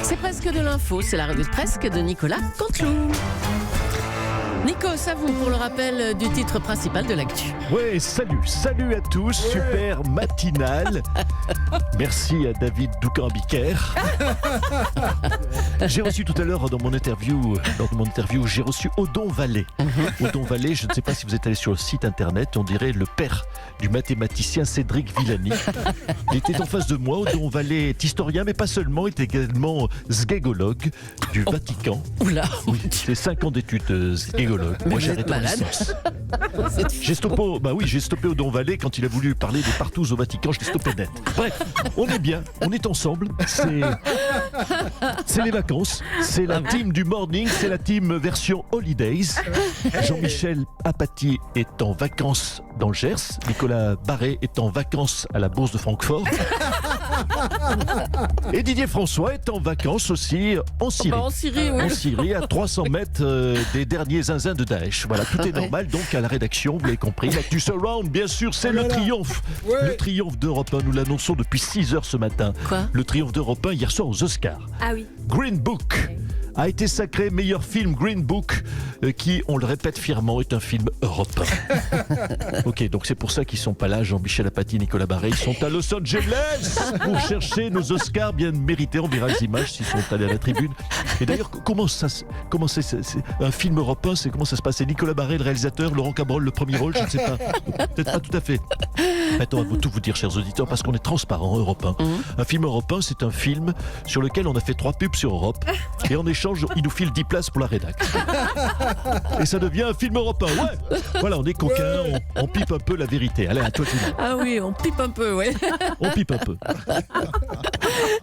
C'est presque de l'info, c'est la revue de presque de Nicolas Canteloup. Nico, à vous pour le rappel du titre principal de l'actu. Ouais, salut à tous, super matinale. Merci à David Doucan-Biquer. J'ai reçu tout à l'heure lors de mon interview, j'ai reçu Odon Vallée. Odon Vallée, je ne sais pas si vous êtes allé sur le site internet, on dirait le père du mathématicien Cédric Villani. Il était en face de moi. Odon Vallée est historien, mais pas seulement, il est également sgégologue du Vatican. Oula. Oui, c'est 5 ans d'études sgégologue. Moi, j'ai arrêté en licence. J'ai stoppé Odon Vallée quand il a voulu parler des partous au Vatican. Je l'ai stoppé net. Bref, on est bien, on est ensemble. C'est les vacances. C'est la team du morning, c'est la team version holidays. Jean-Michel Apathy est en vacances dans le Gers. Nicolas Barré est en vacances à la Bourse de Francfort. Et Didier François est en vacances aussi en Syrie. En Syrie, oui. En Syrie, à 300 mètres des derniers zinzins de Daesh. Voilà, tout est normal. Donc à la rédaction, vous l'avez compris, l'actu surround, bien sûr, c'est le triomphe. Ouais. Le triomphe d'Europe 1, nous l'annonçons depuis 6 heures ce matin. Quoi ? Le triomphe d'Europe 1 hier soir aux Oscars. Ah oui. Green Book a été sacré meilleur film. Green Book, qui, on le répète fièrement, est un film européen. Ok, donc c'est pour ça qu'ils sont pas là, Jean-Michel Apathy, Nicolas Barré. Ils sont à Los Angeles pour chercher nos Oscars bien mérités. On verra les images s'ils sont allés à la tribune. Et d'ailleurs, comment c'est un film européen, comment ça se passe? C'est Nicolas Barré, le réalisateur, Laurent Cabrol, le premier rôle, je ne sais pas. Peut-être pas tout à fait. Attends, on va tout vous dire, chers auditeurs, parce qu'on est transparent, européen. Un film européen, c'est un film sur lequel on a fait 3 pubs sur Europe. Et en échange, il nous file 10 places pour la rédac. Et ça devient un film européen. Ouais. Voilà, on est coquins, on pipe un peu la vérité. Allez, à toi, tout le monde. Ah oui, on pipe un peu, ouais. On pipe un peu.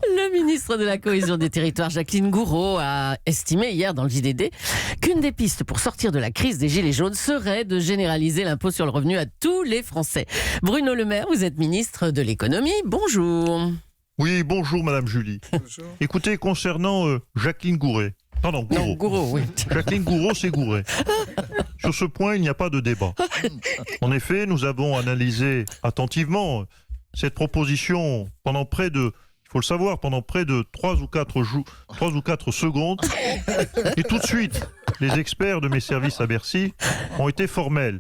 Le ministre de la Cohésion des Territoires, Jacqueline Gourault, a estimé hier dans le JDD qu'une des pistes pour sortir de la crise des Gilets jaunes serait de généraliser l'impôt sur le revenu à tous les Français. Bruno Le Maire, vous êtes ministre de l'économie. Bonjour. Oui, bonjour Madame Julie. Bonjour. Écoutez, concernant Jacqueline Gourault. Pardon, Gourault. Non, Gourault, oui. Jacqueline Gourault, c'est Gourault. Sur ce point, il n'y a pas de débat. En effet, nous avons analysé attentivement cette proposition pendant près de, il faut le savoir, pendant près de 3 ou 4 secondes. Et tout de suite, les experts de mes services à Bercy ont été formels.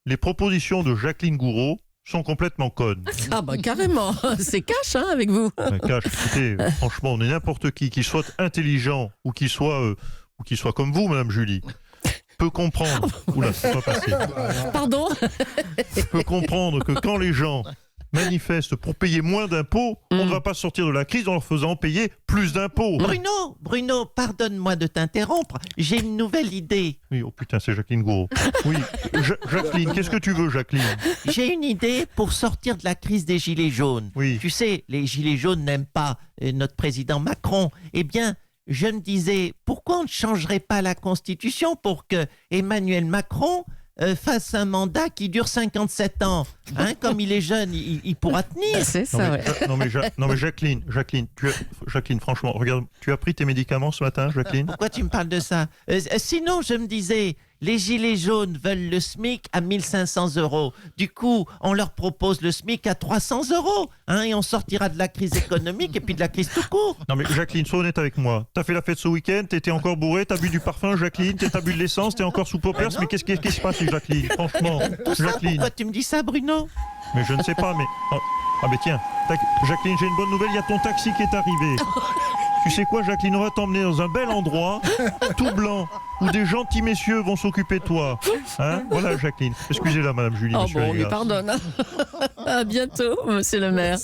Les propositions de Jacqueline Gourault sont complètement connes. Ah bah carrément, c'est cash avec vous. Cash, écoutez, franchement, on est n'importe qui soit intelligent ou qui soit comme vous, Madame Julie, peut comprendre. Oula, c'est pas passé. Pardon. Peut comprendre que quand les gens manifestent pour payer moins d'impôts, on ne va pas sortir de la crise en leur faisant payer plus d'impôts. Bruno, pardonne-moi de t'interrompre. J'ai une nouvelle idée. Oui, oh putain, c'est Jacqueline Gourault. Oui, Jacqueline, qu'est-ce que tu veux, Jacqueline? J'ai une idée pour sortir de la crise des Gilets jaunes. Oui. Tu sais, les Gilets jaunes n'aiment pas notre président Macron. Eh bien, je me disais, pourquoi on ne changerait pas la Constitution pour que Emmanuel Macron fasse un mandat qui dure 57 ans. Hein, comme il est jeune, il pourra tenir. C'est ça, ouais. Non mais Jacqueline, franchement, regarde, tu as pris tes médicaments ce matin, Jacqueline? Pourquoi tu me parles de ça? Sinon, je me disais, les Gilets jaunes veulent le SMIC à 1 500 €. Du coup, on leur propose le SMIC à 300 €. Hein, et on sortira de la crise économique et puis de la crise tout court. Non mais Jacqueline, sois honnête avec moi. T'as fait la fête ce week-end, t'étais encore bourré, t'as bu du parfum, Jacqueline, t'as bu de l'essence, t'es encore sous poppers, mais qu'est-ce qui se passe, Jacqueline? Franchement, Tout ça, Jacqueline. pourquoi tu me dis ça, Bruno? Mais je ne sais pas, mais... Ah mais tiens, Jacqueline, j'ai une bonne nouvelle, il y a ton taxi qui est arrivé. Tu sais quoi, Jacqueline, on va t'emmener dans un bel endroit, tout blanc, où des gentils messieurs vont s'occuper de toi. Hein? Voilà, Jacqueline. Excusez-la, Madame Julie. Oh bon, on lui pardonne. À bientôt, Monsieur le maire.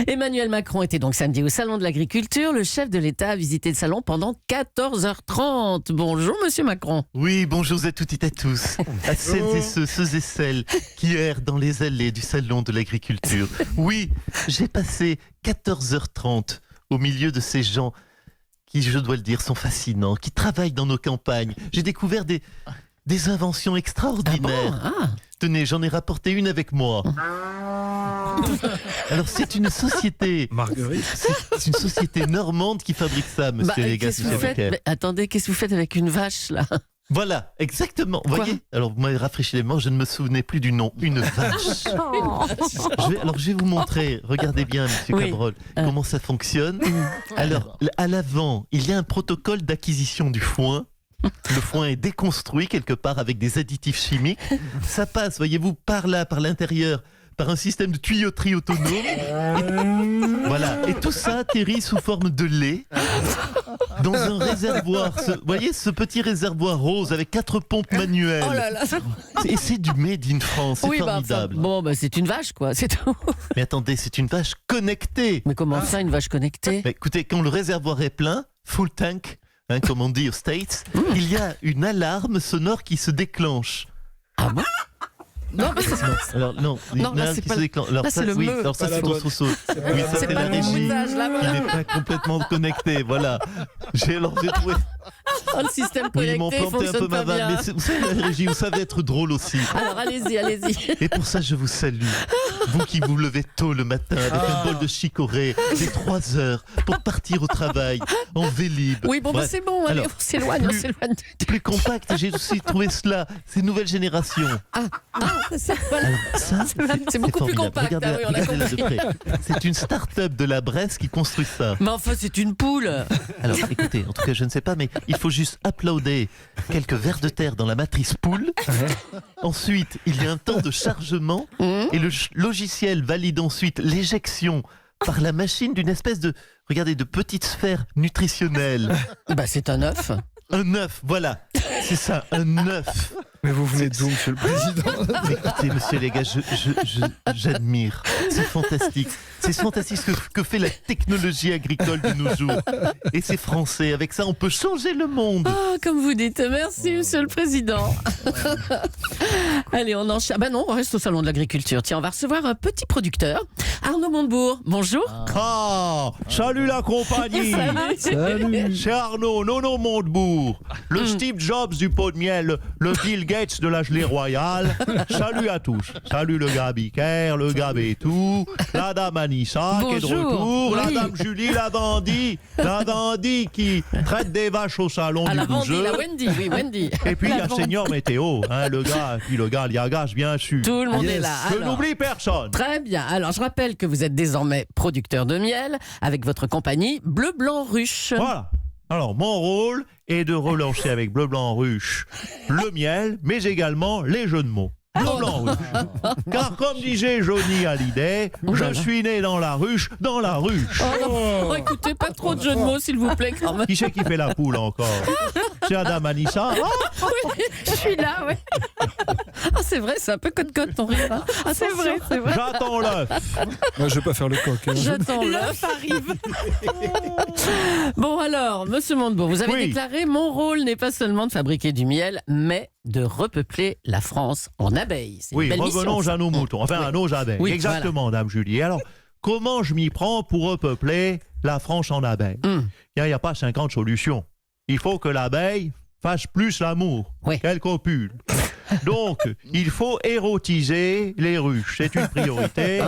Emmanuel Macron était donc samedi au Salon de l'Agriculture. Le chef de l'État a visité le salon pendant 14h30. Bonjour, Monsieur Macron. Oui, bonjour à toutes et à tous. À celles et ceux et celles qui errent dans les allées du Salon de l'Agriculture. Oui, j'ai passé 14h30 au milieu de ces gens qui, je dois le dire, sont fascinants, qui travaillent dans nos campagnes. J'ai découvert des inventions extraordinaires. Ah bon? Tenez, j'en ai rapporté une avec moi. Alors, c'est une société... Marguerite. C'est une société normande qui fabrique ça, monsieur Légas. Attendez, qu'est-ce que vous faites avec une vache, là? Voilà, exactement. Vous Quoi voyez. Alors, vous m'avez rafraîchi les mémoires, je ne me souvenais plus du nom. Une vache. Je vais vous montrer, regardez bien, monsieur Oui. Cabrol, comment ça fonctionne. Alors, à l'avant, il y a un protocole d'acquisition du foin. Le foin est déconstruit quelque part avec des additifs chimiques. Ça passe, voyez-vous, par là, par l'intérieur, par un système de tuyauterie autonome. Voilà. Et tout ça atterrit sous forme de lait dans un réservoir. Vous voyez ce petit réservoir rose avec 4 pompes manuelles. Oh là là. Et c'est du made in France. C'est Oui, formidable. c'est une vache, quoi, c'est tout. Mais attendez, c'est une vache connectée. Mais comment ça, une vache connectée? Mais écoutez, quand le réservoir est plein, full tank, comme on dit aux States, il y a une alarme sonore qui se déclenche. Ah bon? Non, mais c'est Alors non, une Non, là, alarme c'est qui pas se déclenche. Alors là, ça, c'est le oui, meu. alors ça Pas c'est la ton sourceau. Oui, ça c'est c'est pas la le régie. moussage, là, Il voilà. n'est pas complètement connecté, voilà. J'ai trouvé. Oh, le système Oui, ils m'ont connecté planté un peu fonctionne ma pas vanne, bien. mais vous savez, la régie, vous savez être drôle aussi. Alors, allez-y. Et pour ça, je vous salue. Vous qui vous levez tôt le matin avec un bol de chicorée, des 3 heures pour partir au travail en vélib. Oui, bon, bah, Bref. c'est bon, allez, Alors, on s'éloigne. plus compact, j'ai aussi trouvé cela. C'est une nouvelle génération. C'est voilà. Alors ça, C'est beaucoup plus formidable. compact. Regardez, Ah oui, on a regardez-la de compris. près. C'est une start-up de la Bresse qui construit ça. Mais enfin, c'est une poule. Alors écoutez, en tout cas, je ne sais pas, mais il faut juste applaudir quelques vers de terre dans la matrice poule. Ensuite, il y a un temps de chargement et le logiciel valide ensuite l'éjection par la machine d'une espèce de, regardez, de petite sphère nutritionnelle. Bah, c'est un œuf. Un œuf, voilà. C'est ça, un œuf. Mais vous venez d'où, monsieur le président? Écoutez, monsieur les gars, j'admire. C'est fantastique. C'est fantastique ce que fait la technologie agricole de nos jours. Et c'est français. Avec ça, on peut changer le monde. Ah, comme vous dites. Merci, monsieur le président. Allez, on enchaîne. Bah non, on reste au salon de l'agriculture. Tiens, on va recevoir un petit producteur, Arnaud Montebourg. Bonjour. Ah, salut la compagnie. Salut. C'est Arnaud, Nono Montebourg, le Steve Jobs du pot de miel, le Bill Gates de la gelée royale. Salut à tous. Salut le gars Bicaire, le gars Bétou, la dame Anissa qui est de Bonjour. retour, la Oui. dame Julie, la dandy qui traite des vaches au salon À du la Wendy, bougeux. la Wendy. Oui, Wendy. Et puis il y a La Seigneur Météo, le gars, puis le gars Liagas, bien sûr. Tout le monde Yes. est là. Je Alors, n'oublie personne. très bien. Alors, je rappelle que vous êtes désormais producteur de miel avec votre compagnie Bleu Blanc Ruche. Voilà. Alors, mon rôle est de relancer avec Bleu Blanc Ruche le miel, mais également les jeux de mots. Bleu Blanc Ruche. Car comme disait Johnny Hallyday, je suis né dans la ruche, dans la ruche. Oh, non. Oh, écoutez, pas trop de jeux de mots, s'il vous plaît, quand même. Qui c'est qui fait la poule encore? C'est Adam Anissa. Ah, Oui, je suis là, ouais. Ah, c'est vrai, c'est un peu cote-cote ton rire. Hein. Ah, c'est vrai, c'est vrai. j'attends l'œuf. Moi, je vais pas faire le coq. hein. J'attends l'œuf arrive. Bon alors, monsieur Montebourg, vous avez Oui. déclaré mon rôle n'est pas seulement de fabriquer du miel, mais de repeupler la France en abeilles. C'est une Oui, belle revenons mission. à nos moutons, enfin à nos abeilles. Oui, Exactement, Dame Julie. Alors, comment je m'y prends pour repeupler la France en abeilles? Il n'y a pas 50 solutions. Il faut que l'abeille fasse plus l'amour Oui. qu'elle copule. Donc, il faut érotiser les ruches. C'est une priorité.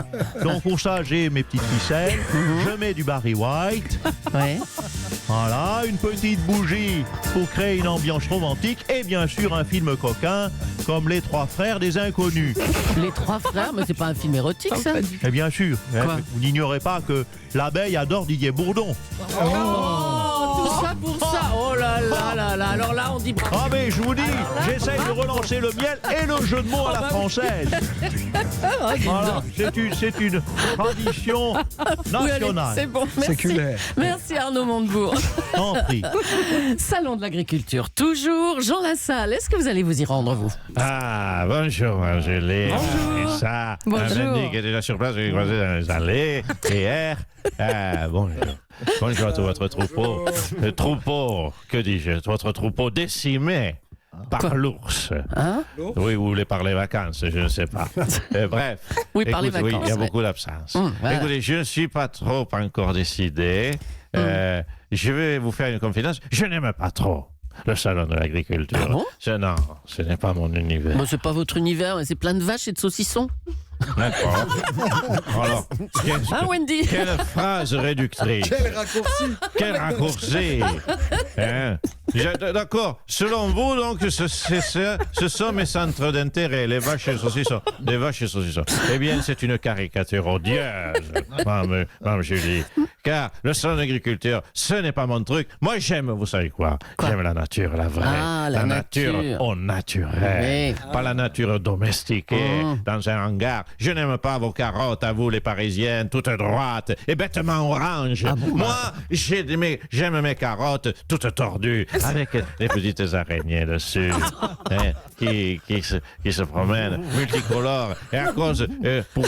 Donc, pour ça, j'ai mes petites ficelles. Je mets du Barry White. Ouais. Voilà, une petite bougie pour créer une ambiance romantique. Et bien sûr, un film coquin comme Les Trois Frères des Inconnus. Les Trois Frères, mais c'est pas un film érotique, ça? Et bien sûr, Quoi vous n'ignorez pas que l'abeille adore Didier Bourdon. Oh, tout ça pour ça. Oh là là là là. Alors là, on dit bravo. Ah mais je vous dis, j'essaye de relancer le miel et le jeu de mots à la française. Voilà, c'est une tradition Oui, allez, nationale. c'est bon. Merci. Séculaire. Merci Arnaud Montebourg. En prie. Salon de l'agriculture, toujours. Jean Lassalle, est-ce que vous allez vous y rendre, vous? Ah, bonjour Angélique. Bonjour. Et ça, Bonjour. Mandy qui est déjà sur place, j'ai croisé dans les allées hier. Bonjour. Bonjour à tout votre troupeau. Le troupeau, que dis-je, votre troupeau décimé par l'ours. Hein? Oui, vous voulez parler vacances, je ne sais pas. Bref. Oui, par les Écoute, vacances. Oui, il y a ouais. beaucoup d'absence. Voilà. Écoutez, je ne suis pas trop encore décidé. Je vais vous faire une confidence. Je n'aime pas trop le salon de l'agriculture. Ah bon Non, ce n'est pas mon univers. Bon, c'est pas votre univers, mais c'est plein de vaches et de saucissons. D'accord. Alors, Hein, Wendy? quelle phrase réductrice. Quel raccourci. Quel raccourci. Hein? D'accord. Selon vous, donc, ce sont mes centres d'intérêt, les vaches et les saucissons. Les vaches et les saucissons. Eh bien, c'est une caricature odieuse, Mme Julie. Car le salon d'agriculture, ce n'est pas mon truc. Moi, j'aime, vous savez quoi? J'aime la nature, la vraie. Ah, la nature. Au naturel. Oui. Pas la nature domestiquée dans un hangar. Je n'aime pas vos carottes, à vous, les Parisiennes, toutes droites et bêtement oranges. Moi, j'aime mes carottes toutes tordues, avec des petites araignées dessus, qui se promènent, multicolores. Et à cause,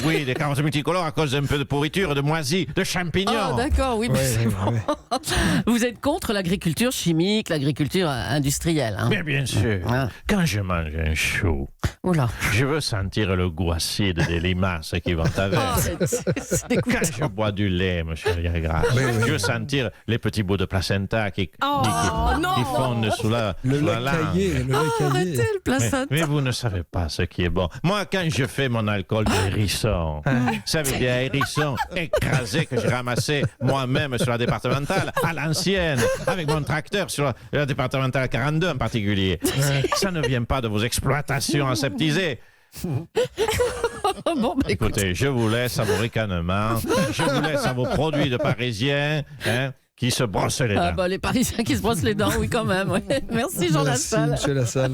oui, des carottes multicolores, à cause d'un peu de pourriture, de moisis, de champignons. Ah, d'accord, oui. Vous êtes contre l'agriculture chimique, l'agriculture industrielle. Hein. Mais bien sûr, Ah. quand je mange un chou, Oula. je veux sentir le goût acide des limaces qui vont avec. Ah, c'est Quand dégoûtant. je bois du lait, monsieur Liagra, je veux sentir les petits bouts de placenta qui fondent sous la Le lait langue. caillé, le lait caillé. Arrêtez le placenta. Mais vous ne savez pas ce qui est bon. Moi, quand je fais mon alcool de hérisson, ça veut dire hérisson écrasé que j'ai ramassé moi-même sur la départementale à l'ancienne, avec mon tracteur sur la départementale 42 en particulier. Ça ne vient pas de vos exploitations aseptisées. Bon, bah, écoute. Écoutez, je vous laisse à vos ricanements, je vous laisse à vos produits de Parisiens qui se brossent les dents. Ah bah, les Parisiens qui se brossent les dents, oui quand même. Ouais. Merci Jean Merci, Lassalle. monsieur Lassalle.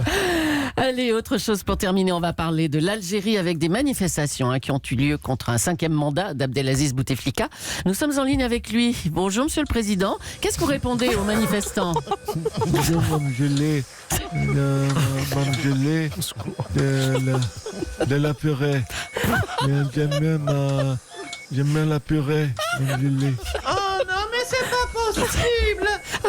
Allez, autre chose pour terminer, on va parler de l'Algérie avec des manifestations qui ont eu lieu contre un 5e mandat d'Abdelaziz Bouteflika. Nous sommes en ligne avec lui. Bonjour Monsieur le Président. Qu'est-ce que vous répondez aux manifestants? Bonjour, Mme Gelée. Mme Gelée, de la purée. J'aime bien la purée, Mme Gelée. Oh non, mais c'est pas possible.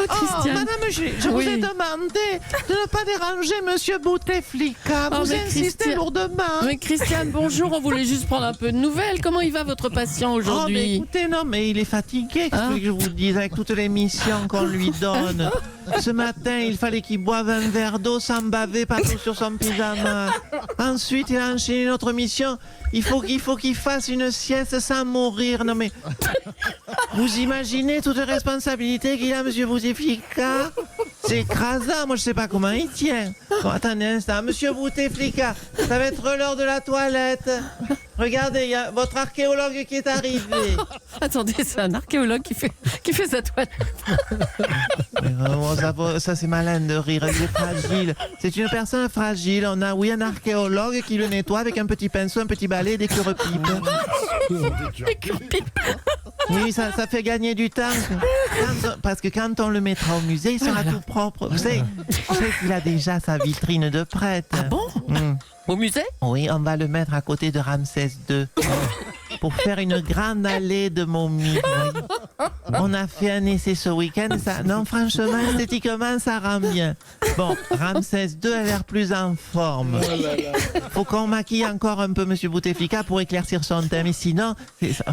Christiane. Madame, je vous Oui. ai demandé de ne pas déranger Monsieur Bouteflika. Oh, Vous mais insistez Christiane. lourdement. Mais Christiane, bonjour, on voulait juste prendre un peu de nouvelles. Comment il va votre patient Oh, mais aujourd'hui? écoutez, non, mais il est fatigué. Qu'est-ce que vous voulez que je vous dise avec toutes les missions qu'on lui donne? Ce matin, il fallait qu'il boive un verre d'eau sans baver partout sur son pyjama. Ensuite, il a enchaîné une autre mission. Il faut qu'il fasse une sieste sans mourir. Non, mais vous imaginez toute responsabilité qu'il a, Monsieur Bouteflika? C'est écrasant. Moi, je sais pas comment il tient. Bon, attendez un instant. Monsieur Bouteflika, ça va être l'heure de la toilette. Regardez, il y a votre archéologue qui est arrivé. Attendez, c'est un archéologue qui fait sa toilette. Ça c'est malin de rire, il est fragile. C'est une personne fragile. On a, oui, un archéologue qui le nettoie avec un petit pinceau, un petit balai et des cure-pipes. Oui, ça fait gagner du temps. Parce que quand on le mettra au musée, il sera tout propre. Vous savez qu'il a déjà sa vitrine de prêtre. Ah bon? Au musée? Oui, on va le mettre à côté de Ramsès II. Pour faire une grande allée de momies. Oui. On a fait un essai ce week-end. Non, franchement, esthétiquement, ça rend bien. Bon, Ramsès II a l'air plus en forme. Faut qu'on maquille encore un peu Monsieur Bouteflika pour éclaircir son teint. Mais sinon,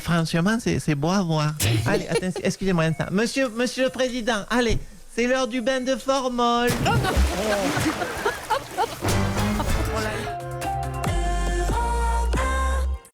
franchement, c'est beau à voir. Allez, attention, excusez-moi un instant. Monsieur le Président, allez, c'est l'heure du bain de formol.